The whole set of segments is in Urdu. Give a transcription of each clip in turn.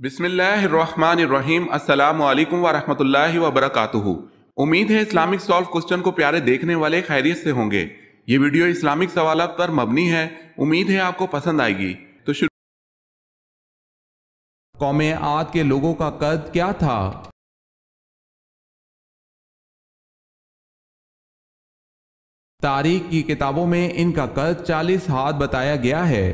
بسم اللہ الرحمن الرحیم۔ السلام علیکم ورحمۃ اللہ وبرکاتہ۔ امید ہے اسلامک سالو کوسچن کو پیارے دیکھنے والے خیریت سے ہوں گے۔ یہ ویڈیو اسلامک سوالات پر مبنی ہے، امید ہے آپ کو پسند آئے گی۔ تو قوم عاد کے لوگوں کا قد کیا تھا؟ تاریخ کی کتابوں میں ان کا قد 40 ہاتھ بتایا گیا ہے۔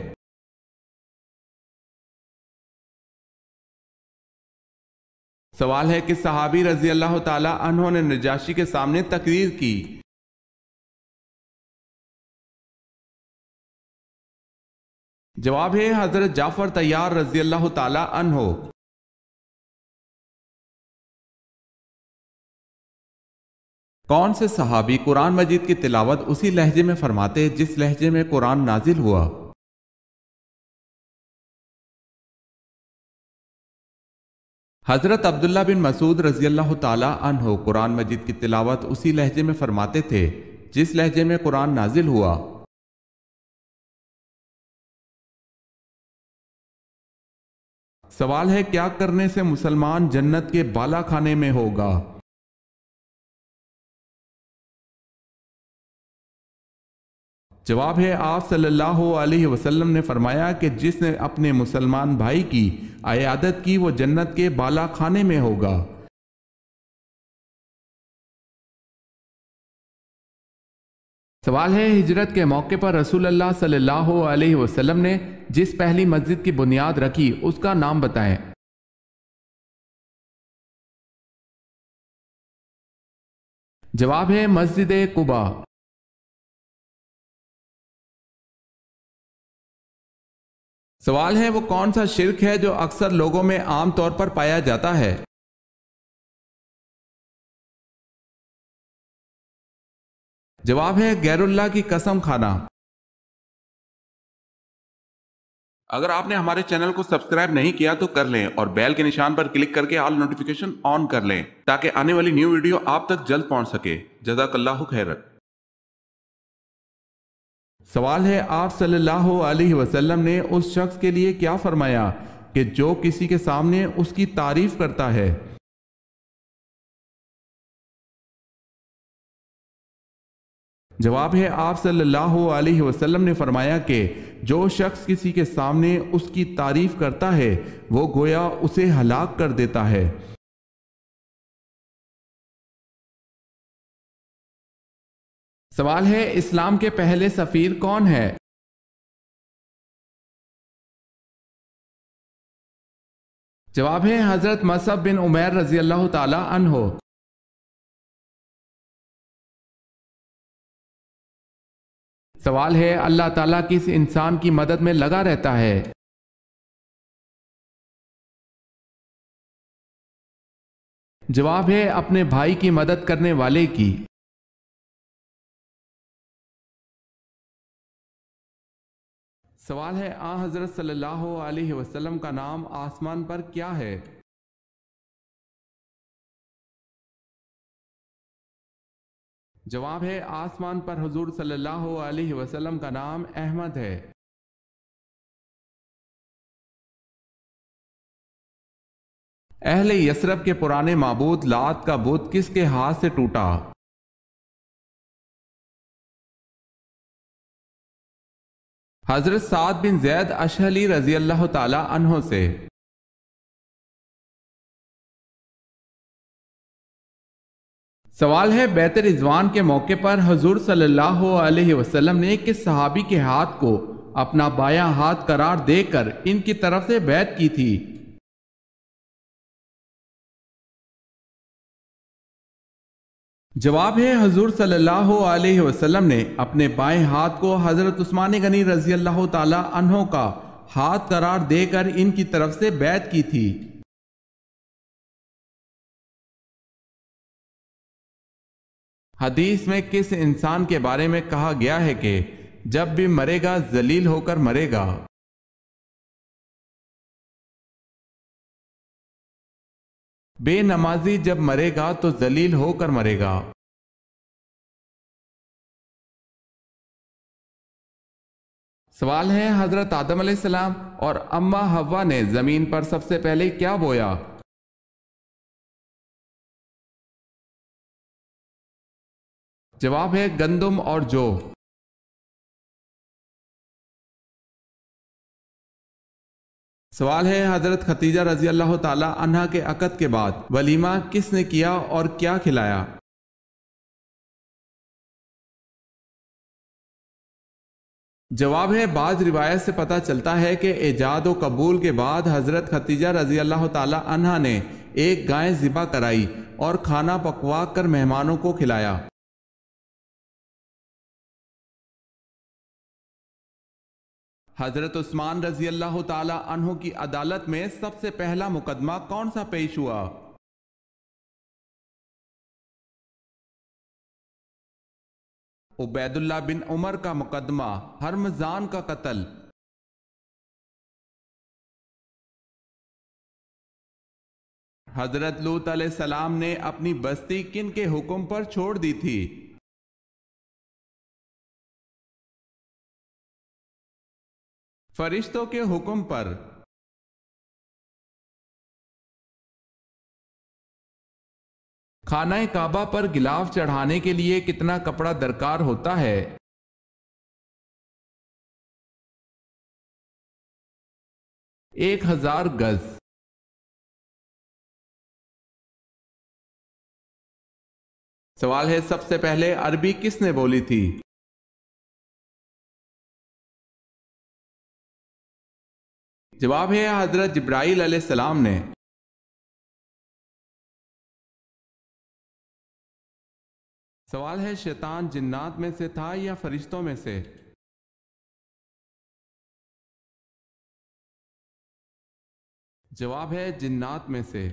سوال ہے کہ صحابی رضی اللہ تعالی عنہ نے نجاشی کے سامنے تقریر کی؟ جواب ہے حضرت جعفر طیار رضی اللہ تعالی عنہ۔ کون سے صحابی قرآن مجید کی تلاوت اسی لہجے میں فرماتے جس لہجے میں قرآن نازل ہوا؟ حضرت عبداللہ بن مسعود رضی اللہ تعالی عنہ قرآن مجید کی تلاوت اسی لہجے میں فرماتے تھے جس لہجے میں قرآن نازل ہوا۔ سوال ہے کیا کرنے سے مسلمان جنت کے بالا خانے میں ہوگا؟ جواب ہے آپ صلی اللہ علیہ وسلم نے فرمایا کہ جس نے اپنے مسلمان بھائی کی عیادت کی وہ جنت کے بالا خانے میں ہوگا۔ سوال ہے ہجرت کے موقع پر رسول اللہ صلی اللہ علیہ وسلم نے جس پہلی مسجد کی بنیاد رکھی اس کا نام بتائیں۔ جواب ہے مسجد قباء۔ سوال ہے وہ کون سا شرک ہے جو اکثر لوگوں میں عام طور پر پایا جاتا ہے؟ جواب ہے غیر اللہ کی قسم کھانا۔ اگر آپ نے ہمارے چینل کو سبسکرائب نہیں کیا تو کر لیں اور بیل کے نشان پر کلک کر کے آل نوٹیفیکیشن آن کر لیں تاکہ آنے والی نیو ویڈیو آپ تک جلد پہنچ سکے۔ جزاک اللہ خیرا۔ سوال ہے آپ صلی اللہ علیہ وسلم نے اس شخص کے لیے کیا فرمایا کہ جو کسی کے سامنے اس کی تعریف کرتا ہے؟ جواب ہے آپ صلی اللہ علیہ وسلم نے فرمایا کہ جو شخص کسی کے سامنے اس کی تعریف کرتا ہے وہ گویا اسے ہلاک کر دیتا ہے۔ سوال ہے اسلام کے پہلے سفیر کون ہے؟ جواب ہے حضرت مصعب بن عمیر رضی اللہ تعالی عنہ۔ سوال ہے اللہ تعالیٰ کس انسان کی مدد میں لگا رہتا ہے؟ جواب ہے اپنے بھائی کی مدد کرنے والے کی۔ سوال ہے حضرت صلی اللہ علیہ وسلم کا نام آسمان پر کیا ہے؟ جواب ہے آسمان پر حضور صلی اللہ علیہ وسلم کا نام احمد ہے۔ اہل یثرب کے پرانے معبود لات کا بت کس کے ہاتھ سے ٹوٹا؟ حضرت سعد بن زید اشہلی رضی اللہ تعالی عنہ سے۔ سوال ہے بیعت رضوان کے موقع پر حضور صلی اللہ علیہ وسلم نے کس صحابی کے ہاتھ کو اپنا بایاں ہاتھ قرار دے کر ان کی طرف سے بیعت کی تھی؟ جواب ہے حضور صلی اللہ علیہ وسلم نے اپنے بائیں ہاتھ کو حضرت عثمان غنی رضی اللہ تعالی عنہ کا ہاتھ قرار دے کر ان کی طرف سے بیعت کی تھی۔ حدیث میں کس انسان کے بارے میں کہا گیا ہے کہ جب بھی مرے گا ذلیل ہو کر مرے گا؟ بے نمازی جب مرے گا تو ذلیل ہو کر مرے گا۔ سوال ہے حضرت آدم علیہ السلام اور اماں حوا نے زمین پر سب سے پہلے کیا بویا؟ جواب ہے گندم اور جو۔ سوال ہے حضرت ختیجہ رضی اللہ تعالی عنہا کے عقد کے بعد ولیمہ کس نے کیا اور کیا کھلایا؟ جواب ہے بعض روایت سے پتہ چلتا ہے کہ ایجاد و قبول کے بعد حضرت ختیجہ رضی اللہ تعالی عنہا نے ایک گائے ذبح کرائی اور کھانا پکوا کر مہمانوں کو کھلایا۔ حضرت عثمان رضی اللہ تعالی عنہ کی عدالت میں سب سے پہلا مقدمہ کون سا پیش ہوا؟ عبید اللہ بن عمر کا مقدمہ، ہرمزان کا قتل۔ حضرت لوط علیہ السلام نے اپنی بستی کن کے حکم پر چھوڑ دی تھی؟ فرشتوں کے حکم پر۔ خانہ کعبہ پر غلاف چڑھانے کے لیے کتنا کپڑا درکار ہوتا ہے؟ 1000 گز۔ سوال ہے سب سے پہلے عربی کس نے بولی تھی؟ جواب ہے حضرت جبرائیل علیہ السلام نے۔ سوال ہے شیطان جنات میں سے تھا یا فرشتوں میں سے؟ جواب ہے جنات میں سے۔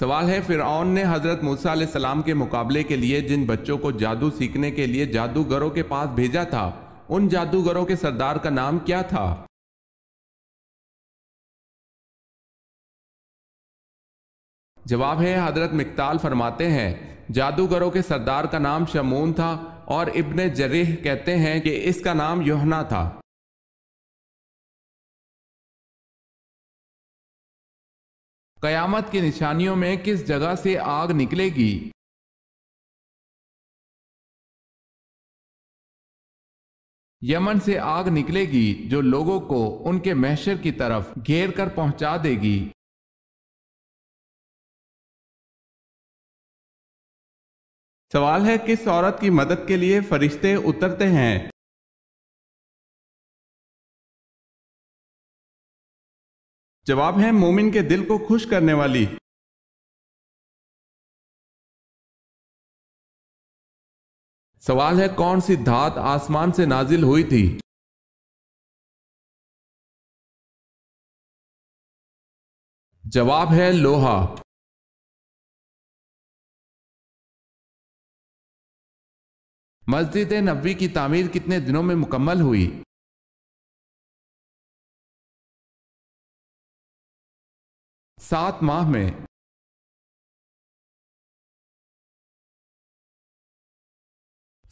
سوال ہے فرعون نے حضرت موسیٰ علیہ السلام کے مقابلے کے لیے جن بچوں کو جادو سیکھنے کے لیے جادوگروں کے پاس بھیجا تھا ان جادوگروں کے سردار کا نام کیا تھا؟ جواب ہے حضرت مقدال فرماتے ہیں جادوگروں کے سردار کا نام شمون تھا اور ابن جریح کہتے ہیں کہ اس کا نام یوحنا تھا۔ قیامت کی نشانیوں میں کس جگہ سے آگ نکلے گی؟ یمن سے آگ نکلے گی جو لوگوں کو ان کے محشر کی طرف گھیر کر پہنچا دے گی۔ سوال ہے کس عورت کی مدد کے لیے فرشتے اترتے ہیں؟ جواب ہے مومن کے دل کو خوش کرنے والی۔ سوال ہے کون سی دھات آسمان سے نازل ہوئی تھی؟ جواب ہے لوہا۔ مسجد نبوی کی تعمیر کتنے دنوں میں مکمل ہوئی؟ 7 ماہ میں۔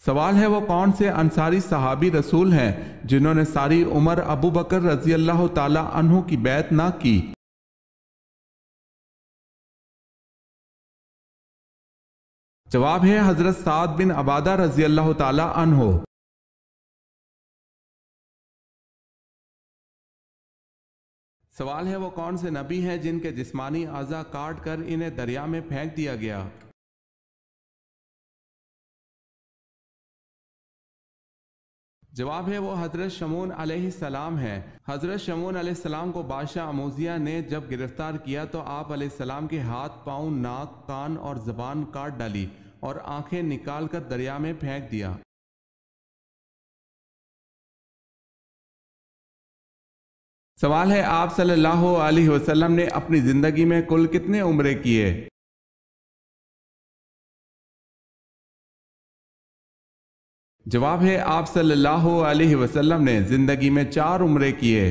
سوال ہے وہ کون سے انصاری صحابی رسول ہیں جنہوں نے ساری عمر ابو بکر رضی اللہ تعالی عنہ کی بیعت نہ کی؟ جواب ہے حضرت سعد بن عبادہ رضی اللہ تعالی عنہ۔ سوال ہے وہ کون سے نبی ہیں جن کے جسمانی اعضاء کاٹ کر انہیں دریا میں پھینک دیا گیا؟ جواب ہے وہ حضرت شمعون علیہ السلام ہیں۔ حضرت شمعون علیہ السلام کو بادشاہ اموزیہ نے جب گرفتار کیا تو آپ علیہ السلام کے ہاتھ، پاؤں، ناک، کان اور زبان کاٹ ڈالی اور آنکھیں نکال کر دریا میں پھینک دیا۔ سوال ہے آپ صلی اللہ علیہ وسلم نے اپنی زندگی میں کل کتنے عمرے کیے؟ جواب ہے آپ صلی اللہ علیہ وسلم نے زندگی میں 4 عمرے کیے۔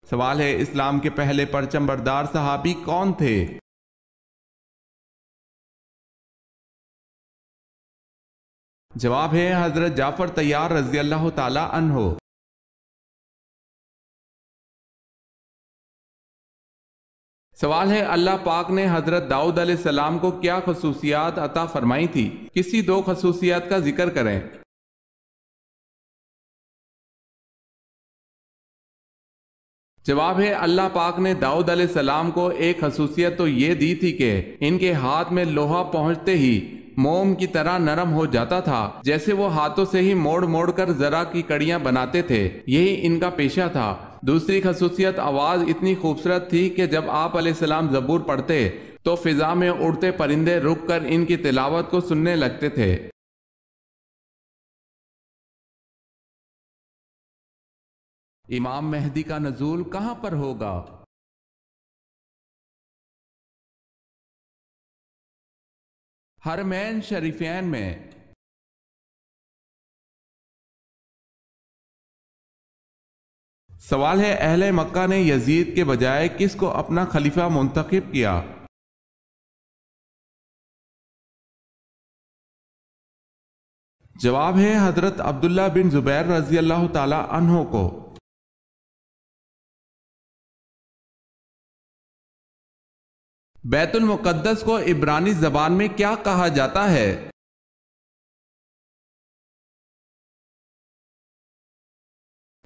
سوال ہے اسلام کے پہلے پرچم بردار صحابی کون تھے؟ جواب ہے حضرت جعفر طیار رضی اللہ تعالی عنہ۔ سوال ہے اللہ پاک نے حضرت داؤد علیہ السلام کو کیا خصوصیات عطا فرمائی تھی؟ کسی دو خصوصیات کا ذکر کریں۔ جواب ہے اللہ پاک نے داؤد علیہ السلام کو ایک خصوصیت تو یہ دی تھی کہ ان کے ہاتھ میں لوہا پہنچتے ہی موم کی طرح نرم ہو جاتا تھا، جیسے وہ ہاتھوں سے ہی موڑ موڑ کر زرہ کی کڑیاں بناتے تھے، یہی ان کا پیشہ تھا۔ دوسری خصوصیت آواز اتنی خوبصورت تھی کہ جب آپ علیہ السلام زبور پڑھتے تو فضا میں اڑتے پرندے رک کر ان کی تلاوت کو سننے لگتے تھے۔ امام مہدی کا نزول کہاں پر ہوگا؟ حرمین شریفین میں۔ سوال ہے اہل مکہ نے یزید کے بجائے کس کو اپنا خلیفہ منتخب کیا؟ جواب ہے حضرت عبداللہ بن زبیر رضی اللہ تعالی عنہ کو۔ بیت المقدس کو عبرانی زبان میں کیا کہا جاتا ہے؟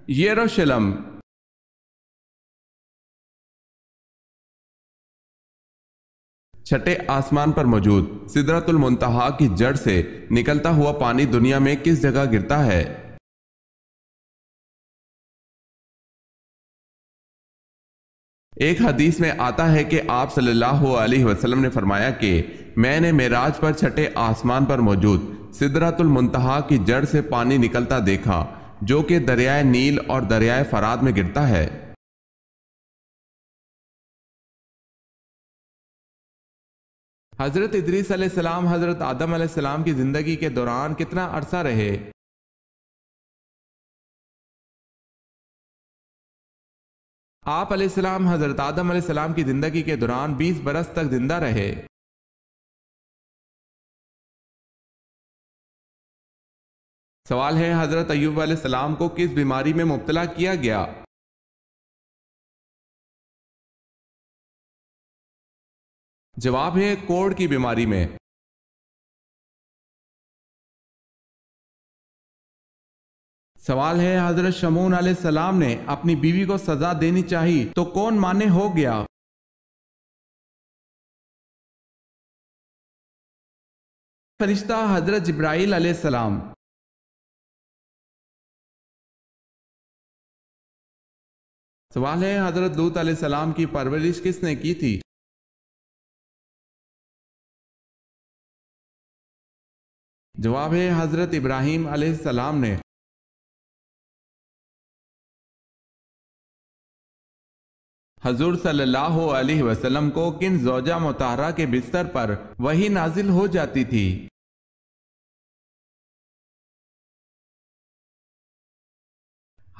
یروشلم۔ چھٹے آسمان پر موجود سدرۃ المنتہا کی جڑ سے نکلتا ہوا پانی دنیا میں کس جگہ گرتا ہے؟ ایک حدیث میں آتا ہے کہ آپ صلی اللہ علیہ وسلم نے فرمایا کہ میں نے معراج پر چھٹے آسمان پر موجود سدرۃ المنتہا کی جڑ سے پانی نکلتا دیکھا، جو کہ دریائے نیل اور دریائے فرات میں گرتا ہے۔ حضرت ادریس علیہ السلام حضرت آدم علیہ السلام کی زندگی کے دوران کتنا عرصہ رہے؟ آپ علیہ السلام حضرت آدم علیہ السلام کی زندگی کے دوران 20 برس تک زندہ رہے۔ سوال ہے حضرت ایوب علیہ السلام کو کس بیماری میں مبتلا کیا گیا؟ جواب ہے کوڑ کی بیماری میں۔ سوال ہے حضرت شمعون علیہ السلام نے اپنی بیوی کو سزا دینی چاہی تو کون مانے ہو گیا؟ فرشتہ حضرت جبرائیل علیہ السلام۔ سوال ہے حضرت لوط علیہ السلام کی پرورش کس نے کی تھی؟ جواب ہے حضرت ابراہیم علیہ السلام نے۔ حضور صلی اللہ علیہ وسلم کو کن زوجہ مطہرہ کے بستر پر وحی نازل ہو جاتی تھی؟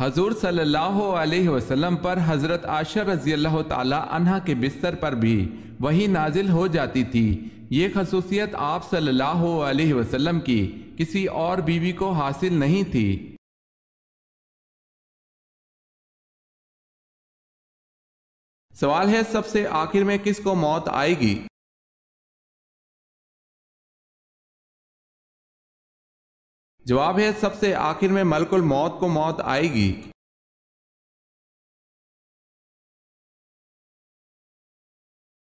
حضور صلی اللہ علیہ وسلم پر حضرت عائشہ رضی اللہ تعالی عنہ کے بستر پر بھی وحی نازل ہو جاتی تھی۔ یہ خصوصیت آپ صلی اللہ علیہ وسلم کی کسی اور بیوی کو حاصل نہیں تھی۔ سوال ہے سب سے آخر میں کس کو موت آئے گی؟ جواب ہے سب سے آخر میں ملک الموت کو موت آئے گی۔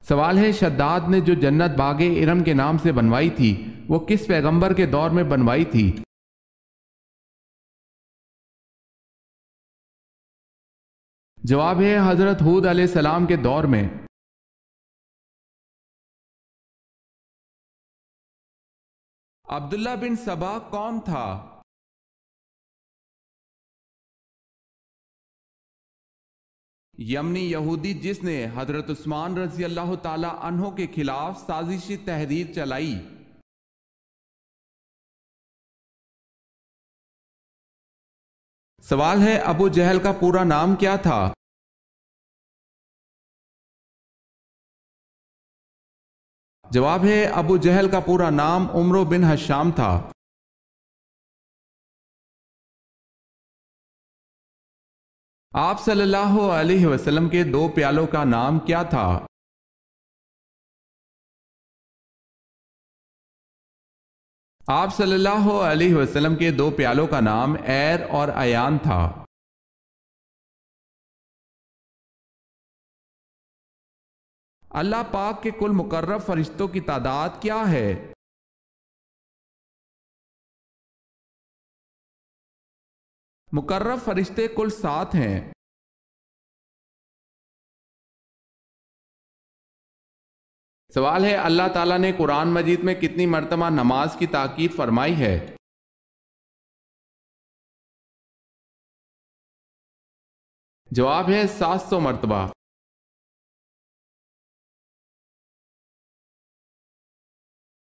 سوال ہے شداد نے جو جنت باغ ارم کے نام سے بنوائی تھی وہ کس پیغمبر کے دور میں بنوائی تھی؟ جواب ہے حضرت ہود علیہ السلام کے دور میں۔ عبداللہ بن سبا کون تھا؟ یمنی یہودی جس نے حضرت عثمان رضی اللہ تعالی عنہ کے خلاف سازشی تحریر چلائی۔ سوال ہے ابو جہل کا پورا نام کیا تھا؟ جواب ہے ابو جہل کا پورا نام عمرو بن ہشام تھا۔ آپ صلی اللہ علیہ وسلم کے دو پیالوں کا نام کیا تھا؟ آپ صلی اللہ علیہ وسلم کے دو پیالوں کا نام ایر اور ایان تھا۔ اللہ پاک کے کل مقرب فرشتوں کی تعداد کیا ہے؟ مقرب فرشتے کل 7 ہیں۔ سوال ہے، اللہ تعالیٰ نے قرآن مجید میں کتنی مرتبہ نماز کی تاکید فرمائی ہے؟ جواب ہے 700 مرتبہ۔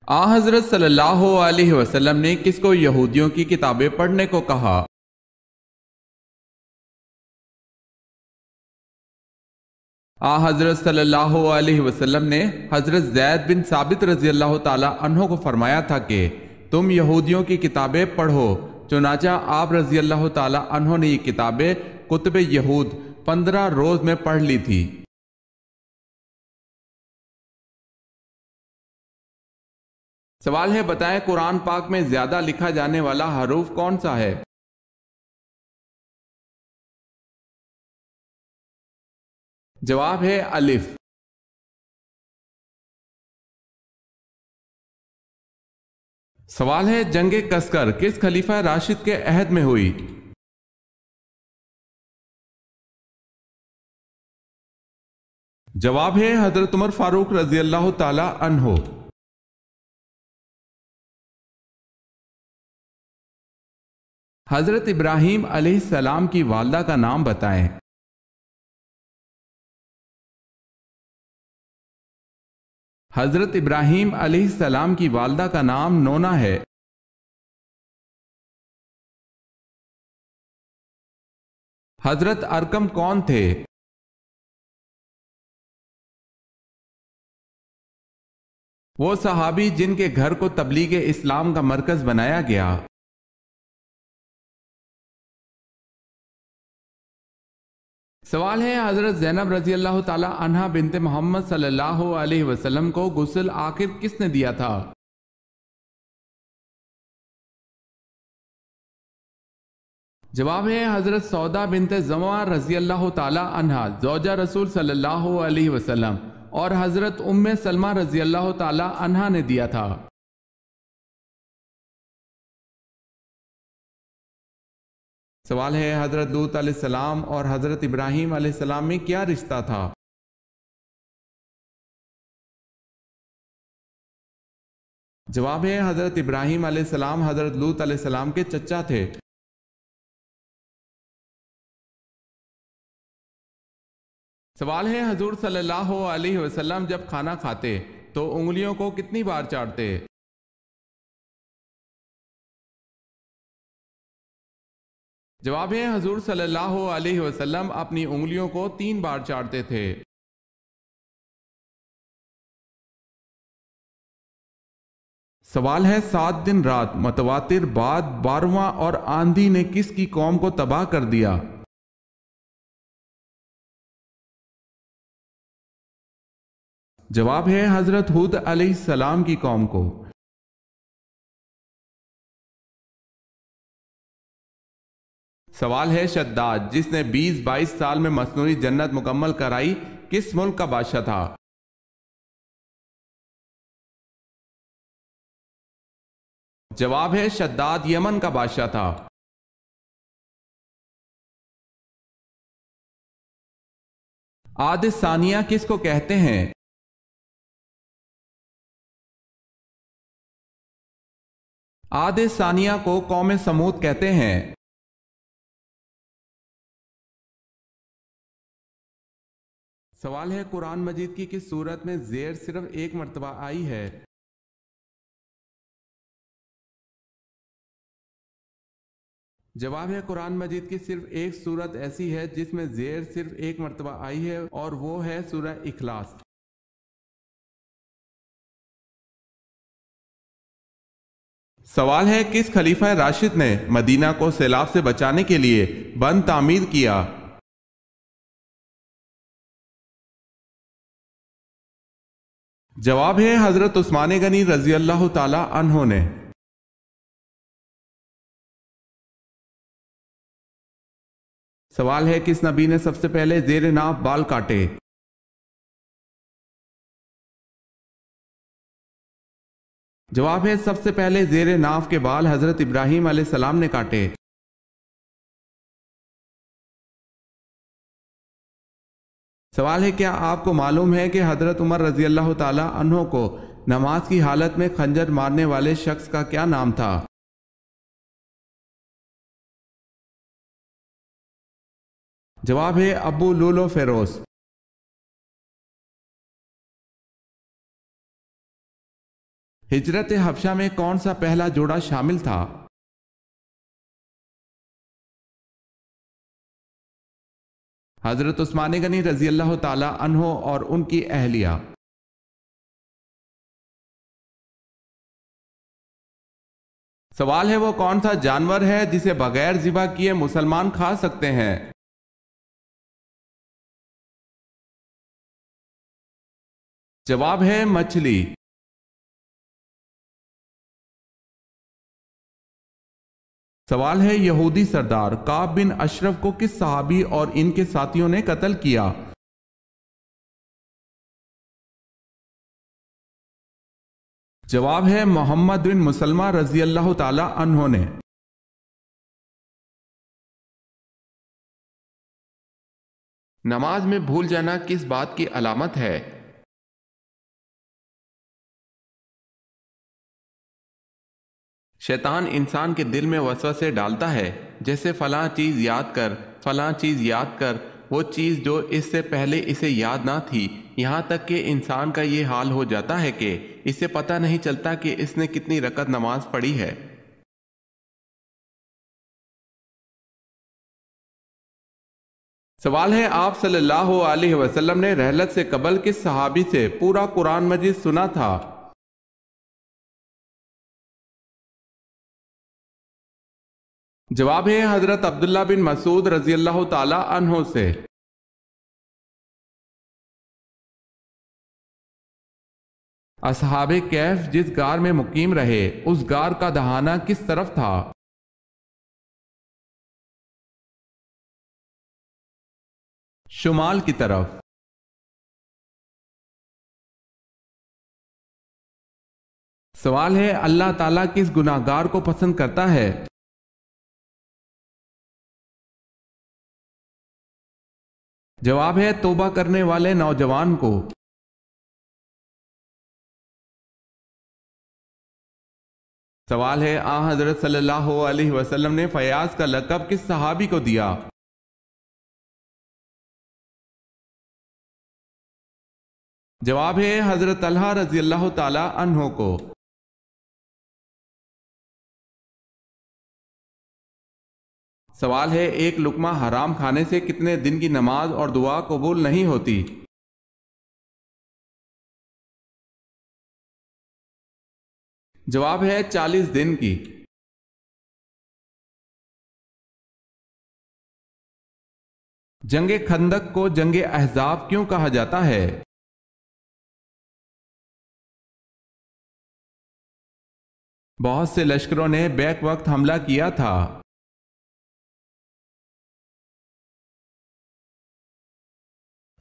حضرت صلی اللہ علیہ وسلم نے کس کو یہودیوں کی کتابیں پڑھنے کو کہا؟ حضرت صلی اللہ علیہ وسلم نے حضرت زید بن ثابت رضی اللہ تعالی عنہ کو فرمایا تھا کہ تم یہودیوں کی کتابیں پڑھو، چنانچہ آپ رضی اللہ تعالی عنہ نے یہ کتابیں کتب یہود 15 روز میں پڑھ لی تھی۔ سوال ہے، بتائیں قرآن پاک میں زیادہ لکھا جانے والا حروف کون سا ہے؟ جواب ہے الف۔ سوال ہے، جنگ کسکر کس خلیفہ راشد کے عہد میں ہوئی؟ جواب ہے حضرت عمر فاروق رضی اللہ تعالی عنہ۔ حضرت ابراہیم علیہ السلام کی والدہ کا نام بتائیں۔ حضرت ابراہیم علیہ السلام کی والدہ کا نام نونا ہے۔ حضرت ارقم کون تھے؟ وہ صحابی جن کے گھر کو تبلیغ اسلام کا مرکز بنایا گیا۔ سوال ہے، حضرت زینب رضی اللہ تعالی عنہا بنت محمد صلی اللہ علیہ وسلم کو غسل آخر کس نے دیا تھا؟ جواب ہے حضرت سودا بنت زمعہ رضی اللہ تعالی عنہا زوجہ رسول صلی اللہ علیہ وسلم اور حضرت ام سلمہ رضی اللہ تعالی عنہا نے دیا تھا۔ سوال ہے، حضرت لوط علیہ السلام اور حضرت ابراہیم علیہ السلام میں کیا رشتہ تھا؟ جواب ہے حضرت ابراہیم علیہ السلام حضرت لوط علیہ السلام کے چچا تھے۔ سوال ہے، حضور صلی اللہ علیہ وسلم جب کھانا کھاتے تو انگلیوں کو کتنی بار چاٹتے؟ جواب ہے حضور صلی اللہ علیہ وسلم اپنی انگلیوں کو 3 بار چاٹتے تھے۔ سوال ہے، 7 دن رات متواتر بعد 12واں اور آندھی نے کس کی قوم کو تباہ کر دیا؟ جواب ہے حضرت ہود علیہ السلام کی قوم کو۔ سوال ہے، شداد جس نے 20-22 سال میں مصنوعی جنت مکمل کرائی کس ملک کا بادشاہ تھا؟ جواب ہے شداد یمن کا بادشاہ تھا۔ عاد ثانیہ کس کو کہتے ہیں؟ عاد ثانیہ کو قوم سمود کہتے ہیں۔ سوال ہے، قرآن مجید کی کس سورت میں زیر صرف 1 مرتبہ آئی ہے؟ جواب ہے قرآن مجید کی صرف ایک سورت ایسی ہے جس میں زیر صرف 1 مرتبہ آئی ہے اور وہ ہے سورہ اخلاص۔ سوال ہے، کس خلیفہ راشد نے مدینہ کو سیلاب سے بچانے کے لیے بند تعمیر کیا؟ جواب ہے حضرت عثمان غنی رضی اللہ تعالی عنہ نے۔ سوال ہے کس نبی نے سب سے پہلے زیر ناف بال کاٹے؟ جواب ہے سب سے پہلے زیر ناف کے بال حضرت ابراہیم علیہ السلام نے کاٹے۔ سوال ہے کیا آپ کو معلوم ہے کہ حضرت عمر رضی اللہ تعالی عنہ کو نماز کی حالت میں خنجر مارنے والے شخص کا کیا نام تھا؟ جواب ہے ابو لولو فیروز۔ ہجرت حبشہ میں کون سا پہلا جوڑا شامل تھا؟ حضرت عثمان غنی رضی اللہ تعالی عنہ اور ان کی اہلیہ۔ سوال ہے وہ کون سا جانور ہے جسے بغیر ذبح کیے مسلمان کھا سکتے ہیں؟ جواب ہے مچھلی۔ سوال ہے یہودی سردار کعب بن اشرف کو کس صحابی اور ان کے ساتھیوں نے قتل کیا؟ جواب ہے محمد بن مسلمہ رضی اللہ تعالی عنہ نے۔ نماز میں بھول جانا کس بات کی علامت ہے؟ شیطان انسان کے دل میں وسوسے ڈالتا ہے، جیسے فلاں چیز یاد کر، فلاں چیز یاد کر، وہ چیز جو اس سے پہلے اسے یاد نہ تھی، یہاں تک کہ انسان کا یہ حال ہو جاتا ہے کہ اسے پتہ نہیں چلتا کہ اس نے کتنی رکعت نماز پڑھی ہے۔ سوال ہے آپ صلی اللہ علیہ وسلم نے رحلت سے قبل کس صحابی سے پورا قرآن مجید سنا تھا؟ جواب ہے حضرت عبداللہ بن مسعود رضی اللہ تعالی عنہ سے۔ اصحاب کہف جس غار میں مقیم رہے اس غار کا دہانہ کس طرف تھا؟ شمال کی طرف۔ سوال ہے اللہ تعالیٰ کس گناہگار کو پسند کرتا ہے؟ جواب ہے توبہ کرنے والے نوجوان کو۔ سوال ہے آن حضرت صلی اللہ علیہ وسلم نے فیاض کا لقب کس صحابی کو دیا؟ جواب ہے حضرت طلحہ رضی اللہ تعالی عنہ کو۔ سوال ہے ایک لقمہ حرام کھانے سے کتنے دن کی نماز اور دعا قبول نہیں ہوتی؟ جواب ہے 40 دن کی۔ جنگ خندق کو جنگ احزاب کیوں کہا جاتا ہے؟ بہت سے لشکروں نے بیک وقت حملہ کیا تھا۔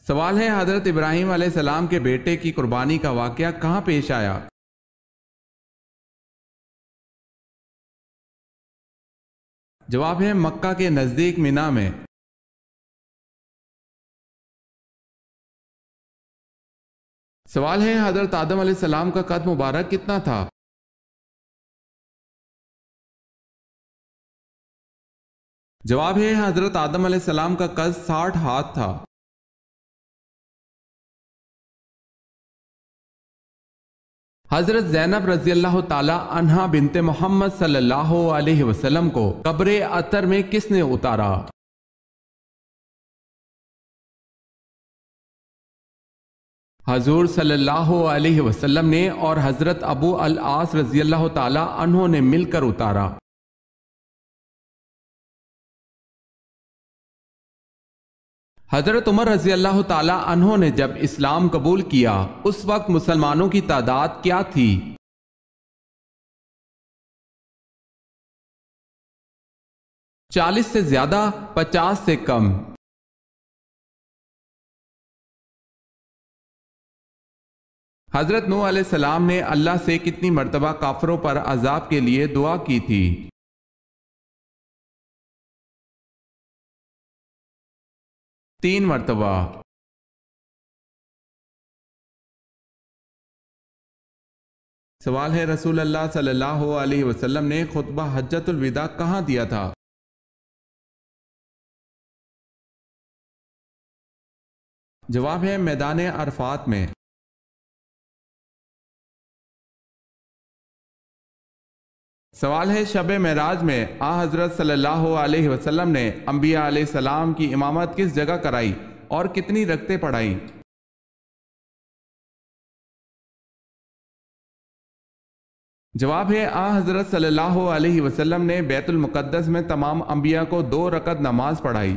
سوال ہے حضرت ابراہیم علیہ السلام کے بیٹے کی قربانی کا واقعہ کہاں پیش آیا؟ جواب ہے مکہ کے نزدیک مینا میں۔ سوال ہے حضرت آدم علیہ السلام کا قد مبارک کتنا تھا؟ جواب ہے حضرت آدم علیہ السلام کا قد 60 ہاتھ تھا۔ حضرت زینب رضی اللہ تعالی عنہا بنت محمد صلی اللہ علیہ وسلم کو قبر عطر میں کس نے اتارا؟ حضور صلی اللہ علیہ وسلم نے اور حضرت ابو العاص رضی اللہ تعالی عنہ نے مل کر اتارا۔ حضرت عمر رضی اللہ تعالی عنہ نے جب اسلام قبول کیا اس وقت مسلمانوں کی تعداد کیا تھی؟ 40 سے زیادہ، 50 سے کم؟ حضرت نوح علیہ السلام نے اللہ سے کتنی مرتبہ کافروں پر عذاب کے لیے دعا کی تھی؟ 3 مرتبہ۔ سوال ہے، رسول اللہ صلی اللہ علیہ وسلم نے خطبہ حجۃ الوداع کہاں دیا تھا؟ جواب ہے میدان عرفات میں۔ سوال ہے، شب معراج میں حضرت صلی اللہ علیہ وسلم نے انبیاء علیہ السلام کی امامت کس جگہ کرائی اور کتنی رکعتیں پڑھائیں؟ جواب ہے حضرت صلی اللہ علیہ وسلم نے بیت المقدس میں تمام انبیاء کو 2 رکعت نماز پڑھائی۔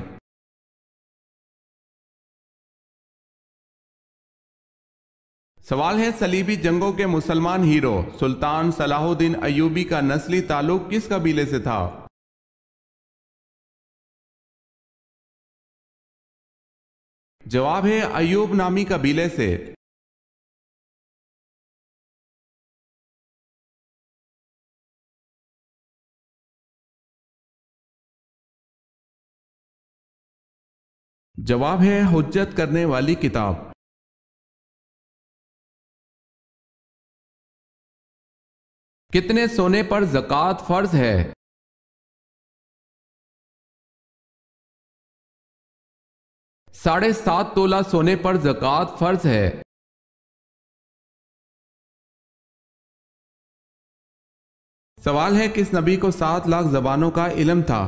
سوال ہے، صلیبی جنگوں کے مسلمان ہیرو سلطان صلاح الدین ایوبی کا نسلی تعلق کس قبیلے سے تھا؟ جواب ہے ایوب نامی قبیلے سے۔ جواب ہے حجت کرنے والی کتاب۔ کتنے سونے پر زکوٰۃ فرض ہے؟ 7.5 تولہ سونے پر زکوٰۃ فرض ہے۔ سوال ہے، کس نبی کو 7 لاکھ زبانوں کا علم تھا؟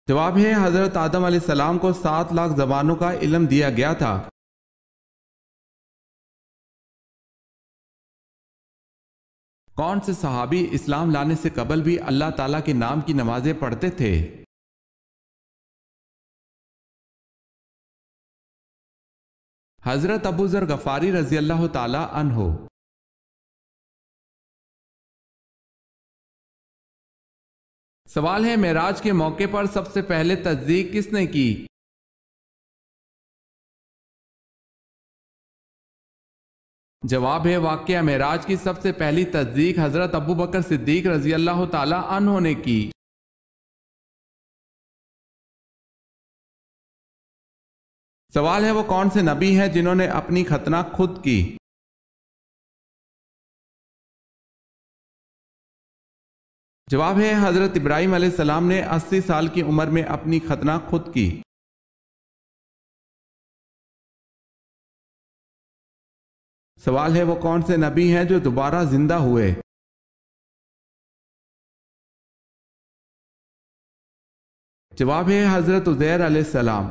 جواب ہے حضرت آدم علیہ السلام کو 7 لاکھ زبانوں کا علم دیا گیا تھا۔ کون سے صحابی اسلام لانے سے قبل بھی اللہ تعالیٰ کے نام کی نمازیں پڑھتے تھے؟ حضرت ابو ذر غفاری رضی اللہ تعالیٰ عنہ۔ سوال ہے، معراج کے موقع پر سب سے پہلے تصدیق کس نے کی؟ جواب ہے واقعہ معراج کی سب سے پہلی تصدیق حضرت ابو بکر صدیق رضی اللہ تعالی عنہ نے کی۔ سوال ہے، وہ کون سے نبی ہیں جنہوں نے اپنی ختنہ خود کی؟ جواب ہے حضرت ابراہیم علیہ السلام نے 80 سال کی عمر میں اپنی ختنہ خود کی۔ سوال ہے، وہ کون سے نبی ہیں جو دوبارہ زندہ ہوئے؟ جواب ہے حضرت عزیر علیہ السلام۔